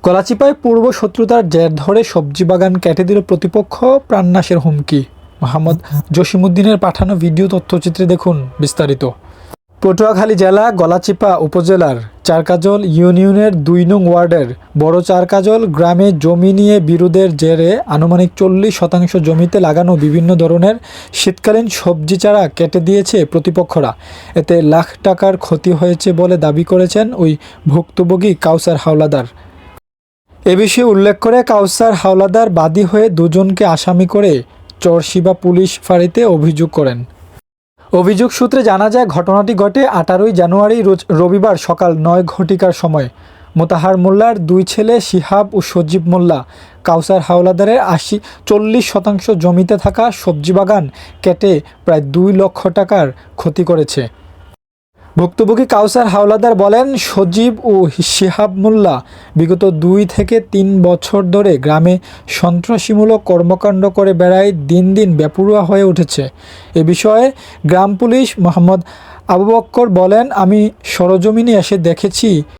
গলাচিপায় পূর্ব শত্রুতার জের ধরে সবজি বাগান কেটে দিল প্রতিপক্ষ, প্রাণনাশের হুমকি। মোহাম্মদ জসিমউদ্দিনের পাঠানো ভিডিও তথ্যচিত্রে দেখুন বিস্তারিত। পটুয়াখালী জেলা গলাচিপা উপজেলার চারকাজল ইউনিয়নের ২ নং ওয়ার্ডের বড় চারকাজল গ্রামে জমি নিয়ে বিরোধের জেরে আনুমানিক ৪০% জমিতে লাগানো বিভিন্ন ধরনের শীতকালীন সবজি চারা কেটে দিয়েছে প্রতিপক্ষরা। এতে লাখ টাকার ক্ষতি হয়েছে বলে দাবি করেছেন ওই ভুক্তভোগী কাউসার হাওলাদার। এ বিষয়ে উল্লেখ করে কাউসার হাওলাদার বাদী হয়ে দুজনকে আসামি করে চরশিবা পুলিশ ফাঁড়িতে অভিযোগ করেন। অভিযোগ সূত্রে জানা যায়, ঘটনাটি ঘটে ১৮ জানুয়ারি রোজ রবিবার সকাল ৯ ঘটিকার সময়। মোতাহার মোল্লার ২ ছেলে শিহাব ও সজীব মোল্লা কাউসার হাওলাদারের ৪০% জমিতে থাকা সবজি বাগান কেটে প্রায় ২ লক্ষ টাকার ক্ষতি করেছে। ভুক্তভোগী কাউসার হাওলাদার বলেন, সজীব ও শিহাব মোল্লা বিগত ২ থেকে ৩ বছর ধরে গ্রামে সন্ত্রাসীমূলক কর্মকাণ্ড করে বেড়ায়, দিন দিন বেপরোয়া হয়ে উঠেছে। এ বিষয়ে গ্রাম পুলিশ মোহাম্মদ আবু বক্কর বলেন, আমি সরজমিনে এসে দেখেছি